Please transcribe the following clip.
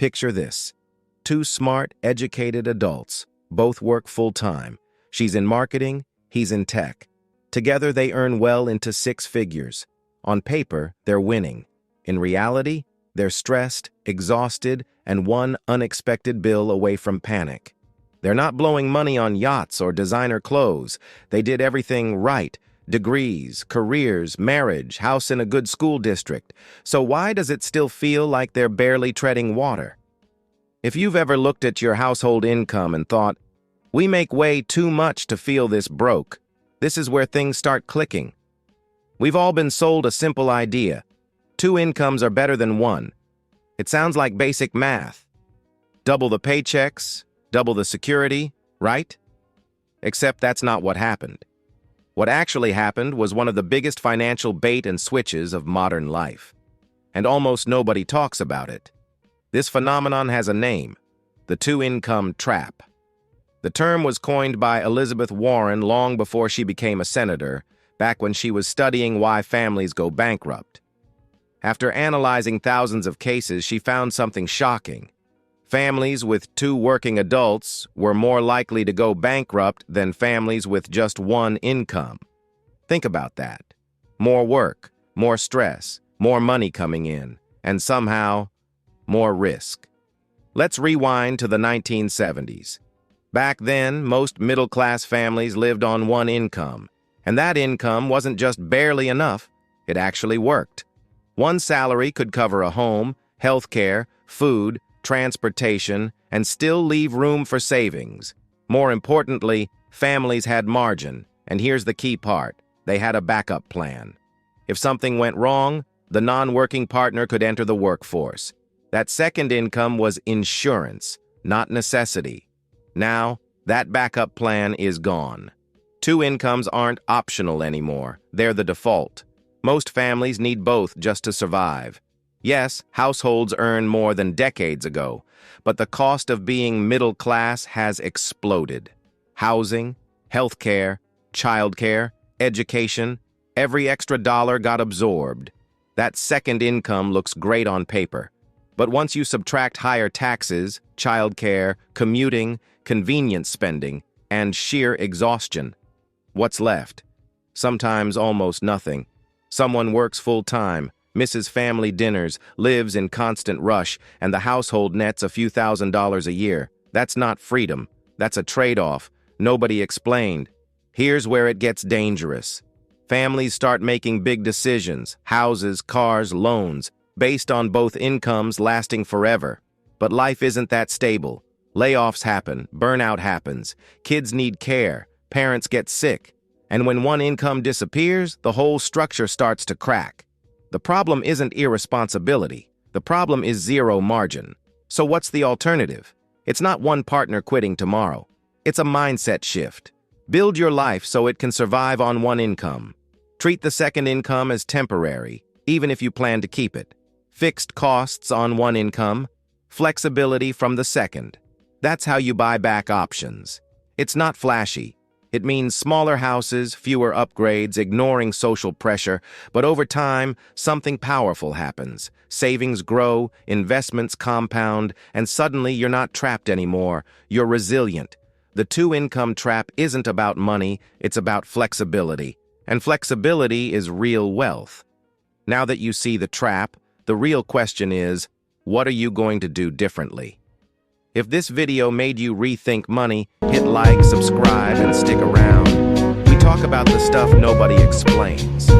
Picture this. Two smart, educated adults. Both work full-time. She's in marketing, he's in tech. Together they earn well into six figures. On paper, they're winning. In reality, they're stressed, exhausted, and one unexpected bill away from panic. They're not blowing money on yachts or designer clothes. They did everything right. Degrees, careers, marriage, house in a good school district. So why does it still feel like they're barely treading water? If you've ever looked at your household income and thought, we make way too much to feel this broke, this is where things start clicking. We've all been sold a simple idea. Two incomes are better than one. It sounds like basic math. Double the paychecks, double the security, right? Except that's not what happened. What actually happened was one of the biggest financial bait and switches of modern life. And almost nobody talks about it. This phenomenon has a name: the two-income trap. The term was coined by Elizabeth Warren long before she became a senator, back when she was studying why families go bankrupt. After analyzing thousands of cases, she found something shocking. Families with two working adults were more likely to go bankrupt than families with just one income. Think about that. More work, more stress, more money coming in, and somehow, more risk. Let's rewind to the 1970s. Back then, most middle-class families lived on one income, and that income wasn't just barely enough, it actually worked. One salary could cover a home, health care, food, transportation, and still leave room for savings. More importantly, families had margin, and here's the key part: they had a backup plan. If something went wrong, the non-working partner could enter the workforce. That second income was insurance, not necessity. Now, that backup plan is gone. Two incomes aren't optional anymore. They're the default. Most families need both just to survive. Yes, households earn more than decades ago, but the cost of being middle class has exploded. Housing, healthcare, childcare, education, every extra dollar got absorbed. That second income looks great on paper. But once you subtract higher taxes, childcare, commuting, convenience spending, and sheer exhaustion, what's left? Sometimes almost nothing. Someone works full-time, misses family dinners, lives in constant rush, and the household nets a few $1,000s a year. That's not freedom. That's a trade-off. Nobody explained. Here's where it gets dangerous. Families start making big decisions, houses, cars, loans, based on both incomes lasting forever. But life isn't that stable. Layoffs happen, burnout happens, kids need care, parents get sick, and when one income disappears, the whole structure starts to crack. The problem isn't irresponsibility. The problem is zero margin. So what's the alternative? It's not one partner quitting tomorrow. It's a mindset shift. Build your life so it can survive on one income. Treat the second income as temporary, even if you plan to keep it. Fixed costs on one income, flexibility from the second. That's how you buy back options. It's not flashy. It means smaller houses, fewer upgrades, ignoring social pressure, but over time, something powerful happens. Savings grow, investments compound, and suddenly you're not trapped anymore. You're resilient. The two-income trap isn't about money, it's about flexibility. And flexibility is real wealth. Now that you see the trap, the real question is, what are you going to do differently? If this video made you rethink money, hit like, subscribe, and stick around. We talk about the stuff nobody explains.